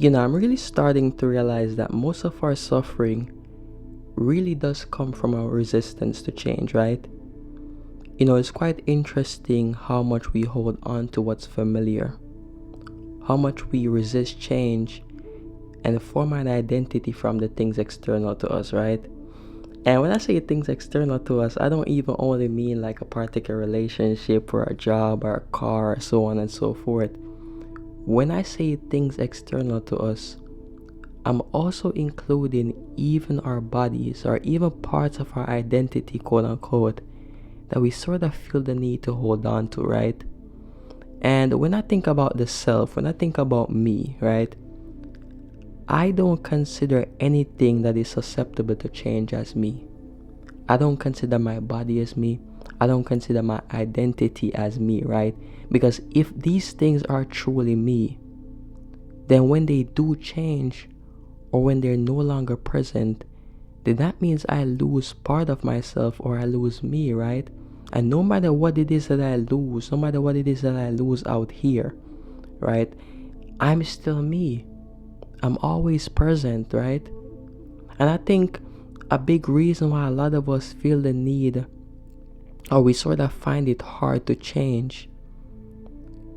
I'm really starting to realize that most of our suffering really does come from our resistance to change, right? It's quite interesting how much we hold on to what's familiar, how much we resist change and form an identity from the things external to us, right? And when I say things external to us, I don't even only mean like a particular relationship or a job or a car or so on and so forth. When I say things external to us, I'm also including even our bodies or even parts of our identity, quote unquote, that we sort of feel the need to hold on to, right? And when I think about the self, when I think about me, right, I don't consider anything that is susceptible to change as me. I don't consider my body as me. I don't consider my identity as me, right? Because if these things are truly me, then when they do change or when they're no longer present, then that means I lose part of myself or I lose me, right? And no matter what it is that I lose, no matter what it is that I lose out here, right? I'm still me. I'm always present, right? And I think a big reason why a lot of us feel the need or we sort of find it hard to change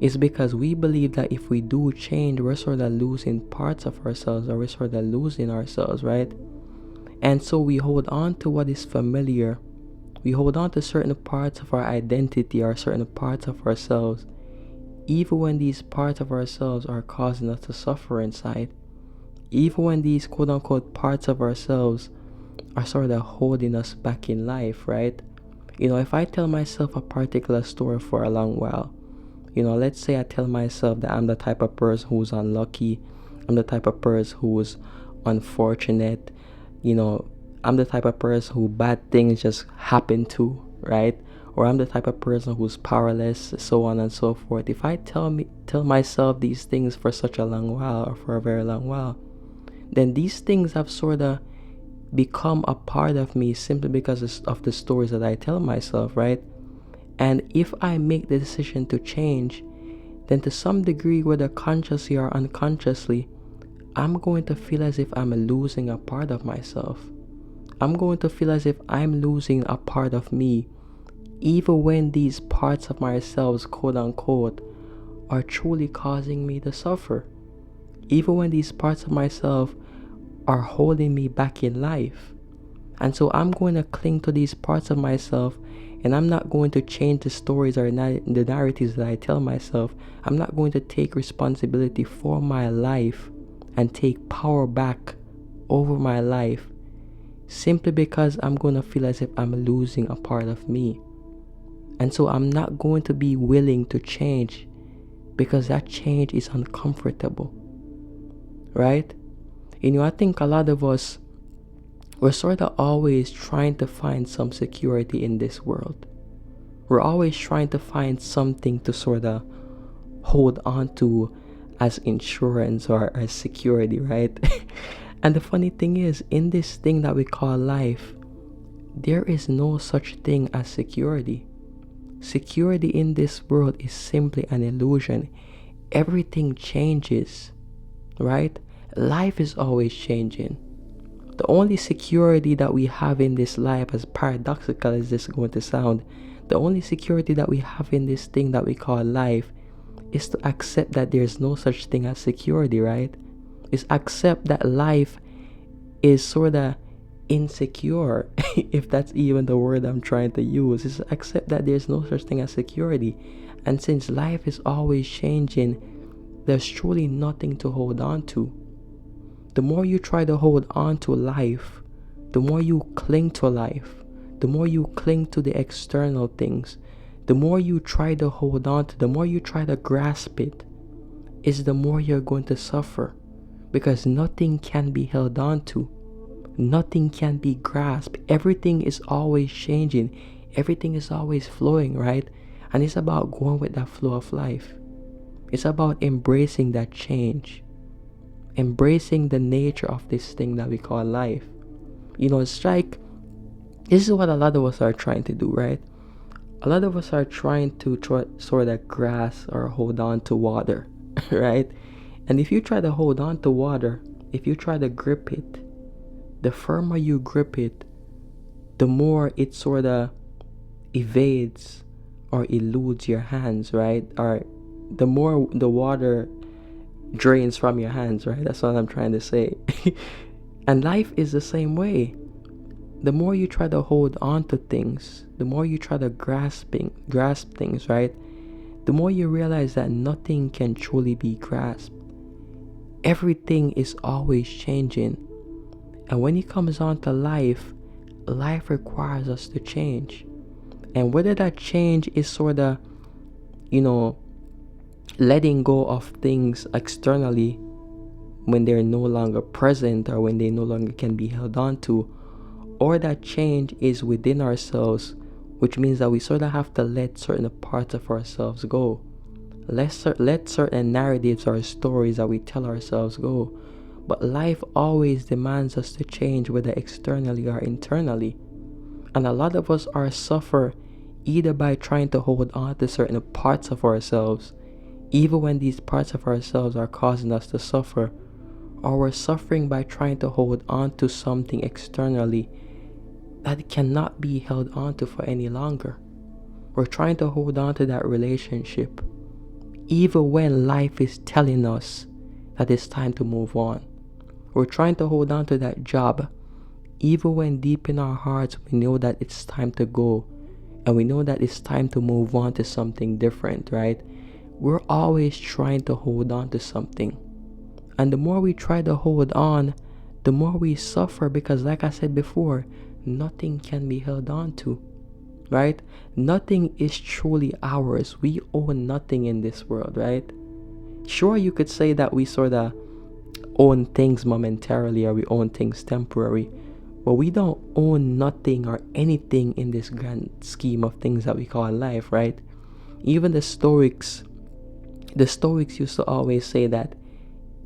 is because we believe that if we do change, we're sort of losing parts of ourselves or we're sort of losing ourselves, right? And so we hold on to what is familiar. We hold on to certain parts of our identity or certain parts of ourselves, even when these parts of ourselves are causing us to suffer inside. Even when these quote unquote parts of ourselves are sort of holding us back in life, right? If I tell myself a particular story for a long while, let's say I tell myself that I'm the type of person who's unlucky, I'm the type of person who's unfortunate, you know, I'm the type of person who bad things just happen to, right? Or I'm the type of person who's powerless, so on and so forth. If I tell myself these things for such a long while or for a very long while, then these things have sort of become a part of me simply because of the stories that I tell myself, right? And if I make the decision to change, then to some degree, whether consciously or unconsciously, I'm going to feel as if I'm losing a part of myself. I'm going to feel as if I'm losing a part of me, even when these parts of myself, quote unquote, are truly causing me to suffer. Even when these parts of myself are holding me back in life. And so I'm going to cling to these parts of myself and I'm not going to change the stories or the narratives that I tell myself. I'm not going to take responsibility for my life and take power back over my life simply because I'm going to feel as if I'm losing a part of me. And so I'm not going to be willing to change because that change is uncomfortable. Right? I think a lot of us, we're sort of always trying to find some security in this world. We're always trying to find something to sort of hold on to as insurance or as security, right? And the funny thing is, in this thing that we call life, there is no such thing as security. Security in this world is simply an illusion. Everything changes, right? Life is always changing. The only security that we have in this life, as paradoxical as this is going to sound, the only security that we have in this thing that we call life is to accept that there's no such thing as security, right? Is accept that life is sort of insecure, if that's even the word I'm trying to use. Is accept that there's no such thing as security. And since life is always changing, there's truly nothing to hold on to. The more you try to hold on to life, the more you cling to life, the more you cling to the external things, the more you try to hold on to, the more you try to grasp it, is the more you're going to suffer. Because nothing can be held on to. Nothing can be grasped. Everything is always changing. Everything is always flowing, right? And it's about going with that flow of life. It's about embracing that change. Embracing the nature of this thing that we call life. It's like, this is what a lot of us are trying to do, right? A lot of us are trying to sort of grasp or hold on to water, right? And if you try to hold on to water, if you try to grip it, the firmer you grip it, the more it sort of evades or eludes your hands, right? Or the more the water drains from your hands, right? That's what I'm trying to say. And life is the same way. The more you try to hold on to things, the more you try to grasp things, right? The more you realize that nothing can truly be grasped. Everything is always changing. And when it comes on to life, life requires us to change. And whether that change is sort of, letting go of things externally when they're no longer present or when they no longer can be held on to, or that change is within ourselves, which means that we sort of have to let certain parts of ourselves go. Let certain narratives or stories that we tell ourselves go. But life always demands us to change, whether externally or internally. And a lot of us are suffer either by trying to hold on to certain parts of ourselves, even when these parts of ourselves are causing us to suffer, or we're suffering by trying to hold on to something externally that cannot be held on to for any longer. We're trying to hold on to that relationship, even when life is telling us that it's time to move on. We're trying to hold on to that job, even when deep in our hearts we know that it's time to go, and we know that it's time to move on to something different, right? We're always trying to hold on to something. And the more we try to hold on, the more we suffer, because like I said before, nothing can be held on to, right? Nothing is truly ours. We own nothing in this world, right? Sure, you could say that we sort of own things momentarily or we own things temporary, but we don't own nothing or anything in this grand scheme of things that we call life, right? Even the Stoics used to always say that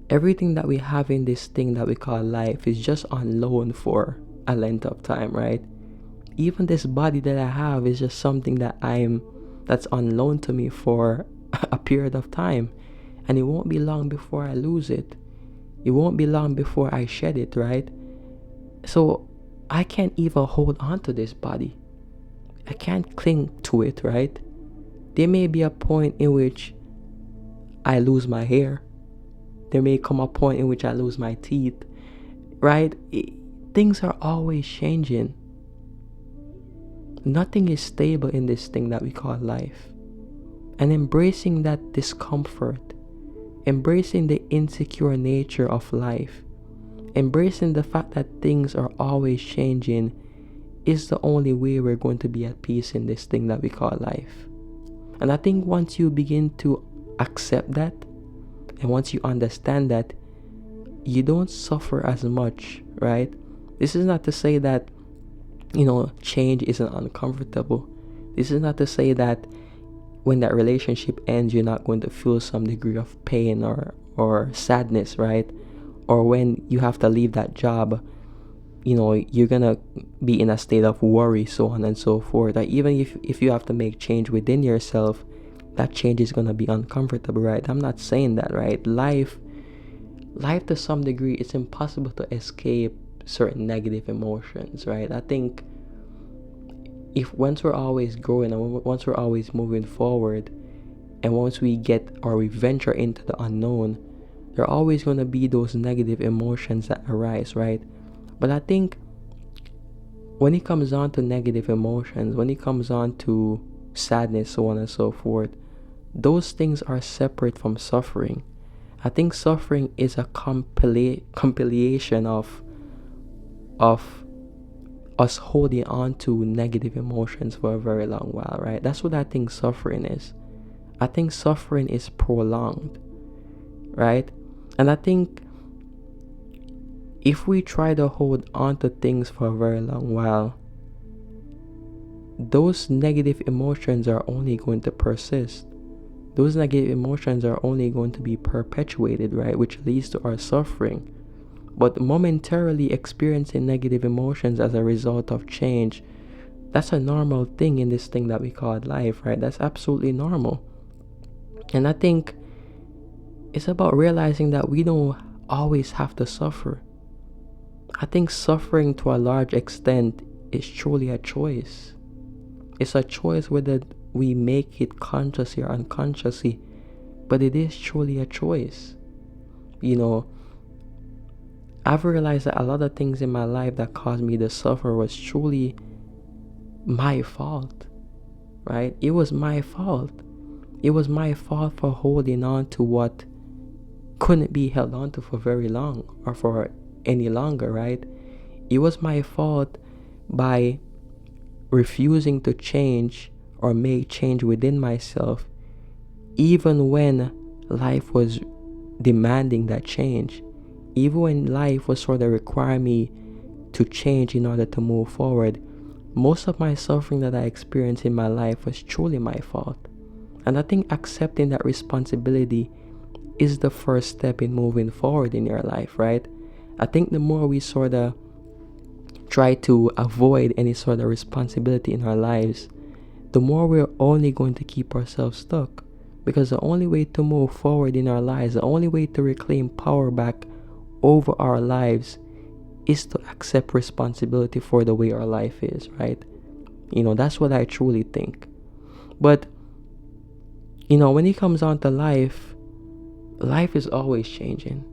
everything that we have in this thing that we call life is just on loan for a length of time, right? Even this body that I have is just something that's on loan to me for a period of time, and it won't be long before I lose it. It won't be long before I shed it, right? So I can't even hold on to this body. I can't cling to it, right? There may be a point in which I lose my hair. There may come a point in which I lose my teeth, right? Things are always changing. Nothing is stable in this thing that we call life. And embracing that discomfort, embracing the insecure nature of life, embracing the fact that things are always changing is the only way we're going to be at peace in this thing that we call life. And I think once you begin to accept that, and once you understand that, you don't suffer as much, right? This is not to say that, change isn't uncomfortable. This is not to say that when that relationship ends, you're not going to feel some degree of pain or sadness, right? Or when you have to leave that job, you're gonna be in a state of worry, so on and so forth. Like even if you have to make change within yourself, that change is gonna be uncomfortable, right? I'm not saying that, right? Life to some degree, it's impossible to escape certain negative emotions, right? I think if once we're always growing and once we're always moving forward, and once we venture into the unknown, there are always going to be those negative emotions that arise, right? But I think when it comes on to negative emotions, when it comes on to sadness, so on and so forth, those things are separate from suffering. I think suffering is a compilation of us holding on to negative emotions for a very long while, right? That's what I think suffering is. I think suffering is prolonged, right? And I think if we try to hold on to things for a very long while, those negative emotions are only going to persist. Those negative emotions are only going to be perpetuated, right? Which leads to our suffering. But momentarily experiencing negative emotions as a result of change, that's a normal thing in this thing that we call life, right? That's absolutely normal. And I think It's about realizing that we don't always have to suffer. I think suffering to a large extent is truly a choice. It's a choice whether we make it consciously or unconsciously, but it is truly a choice. You know, I've realized that a lot of things in my life that caused me to suffer was truly my fault, right? It was my fault. It was my fault for holding on to what couldn't be held on to for very long or for any longer, right? It was my fault by refusing to change or make change within myself, even when life was demanding that change, even when life was sort of requiring me to change in order to move forward. Most of my suffering that I experienced in my life was truly my fault. And I think accepting that responsibility is the first step in moving forward in your life, right? I think the more we sort of try to avoid any sort of responsibility in our lives, the more we're only going to keep ourselves stuck. Because the only way to move forward in our lives, the only way to reclaim power back over our lives is to accept responsibility for the way our life is, right? That's what I truly think. But, when it comes down to life, life is always changing.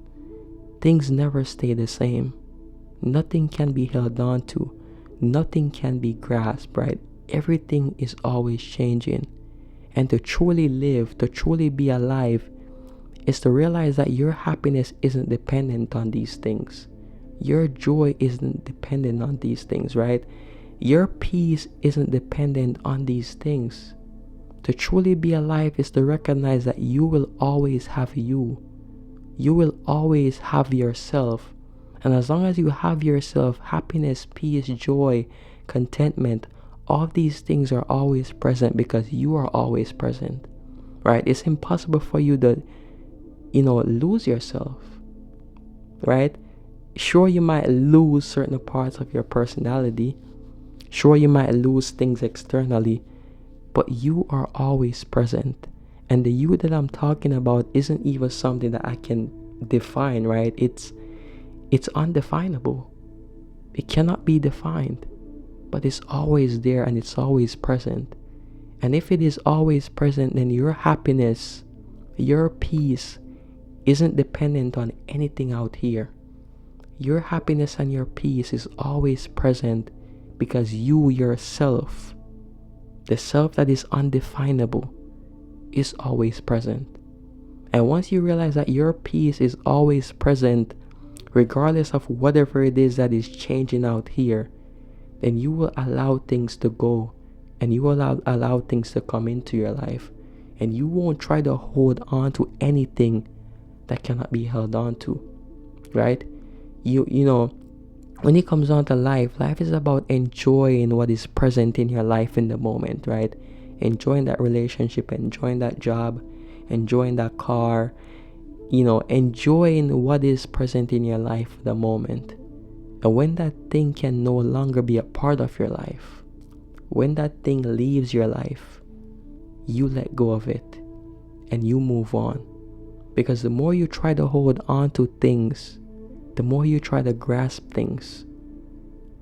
Things never stay the same. Nothing can be held on to. Nothing can be grasped, right? Everything is always changing. And to truly live, to truly be alive, is to realize that your happiness isn't dependent on these things. Your joy isn't dependent on these things, right? Your peace isn't dependent on these things. To truly be alive is to recognize that you will always have you. You will always have yourself. And as long as you have yourself, happiness, peace, joy, contentment, all of these things are always present because you are always present, right? It's impossible for you to, lose yourself, right? Sure, you might lose certain parts of your personality. Sure, you might lose things externally, but you are always present. And the you that I'm talking about isn't even something that I can define, right? It's undefinable. It cannot be defined, but it's always there and it's always present. And if it is always present, then your happiness, your peace isn't dependent on anything out here. Your happiness and your peace is always present because you yourself, the self that is undefinable, is always present. And once you realize that your peace is always present, regardless of whatever it is that is changing out here, then you will allow things to go and you will allow things to come into your life. And you won't try to hold on to anything that cannot be held on to, right? When it comes down to life is about enjoying what is present in your life in the moment, right? Enjoying that relationship, enjoying that job, enjoying that car, enjoying what is present in your life for the moment. And when that thing can no longer be a part of your life, when that thing leaves your life, you let go of it and you move on. Because the more you try to hold on to things, the more you try to grasp things,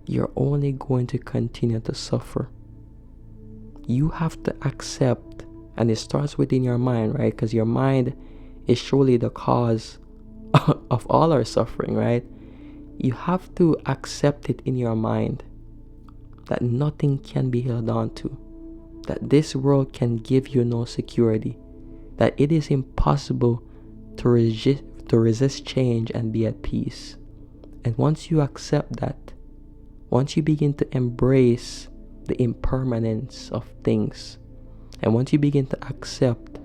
you're only going to continue to suffer. You have to accept, and it starts within your mind, right? Because your mind is surely the cause of all our suffering, right? You have to accept it in your mind that nothing can be held on to, that this world can give you no security, that it is impossible to resist change and be at peace. And once you accept that, once you begin to embrace the impermanence of things, and once you begin to accept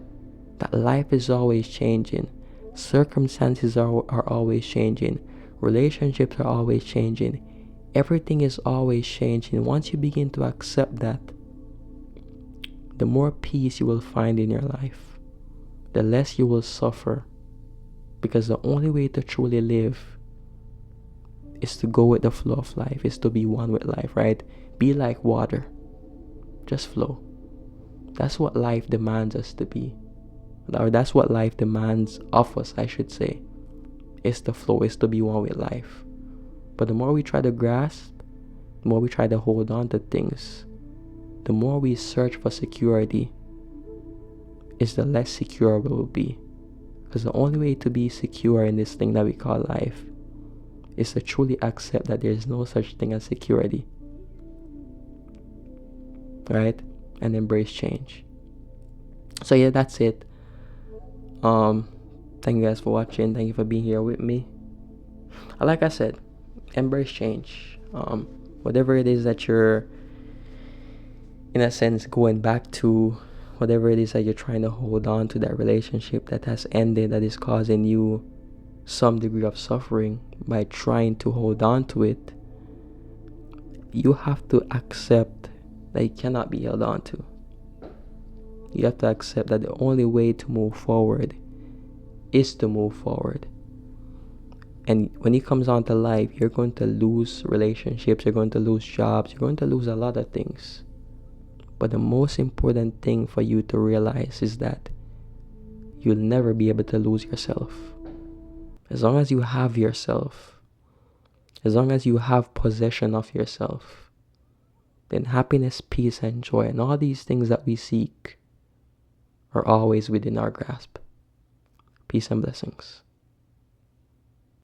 that life is always changing, circumstances are always changing, relationships are always changing, everything is always changing. Once you begin to accept that, the more peace you will find in your life, the less you will suffer. Because the only way to truly live is to go with the flow of life, is to be one with life, right? Be like water. Just flow. That's what life demands us to be. or that's what life demands of us, I should say, is to flow, is to be one with life. But the more we try to grasp, the more we try to hold on to things, the more we search for security, is the less secure we will be. Because the only way to be secure in this thing that we call life is to truly accept that there is no such thing as security. Right? And embrace change. So yeah, that's it. Thank you guys for watching. Thank you for being here with me. Like I said, embrace change. Whatever it is that you're, in a sense, going back to, whatever it is that you're trying to hold on to, that relationship that has ended, that is causing you some degree of suffering by trying to hold on to it, you have to accept that it cannot be held on to. You have to accept that the only way to move forward is to move forward. And when it comes on to life, you're going to lose relationships, you're going to lose jobs, you're going to lose a lot of things. But the most important thing for you to realize is that you'll never be able to lose yourself. As long as you have yourself, as long as you have possession of yourself, then happiness, peace, and joy, and all these things that we seek are always within our grasp. Peace and blessings.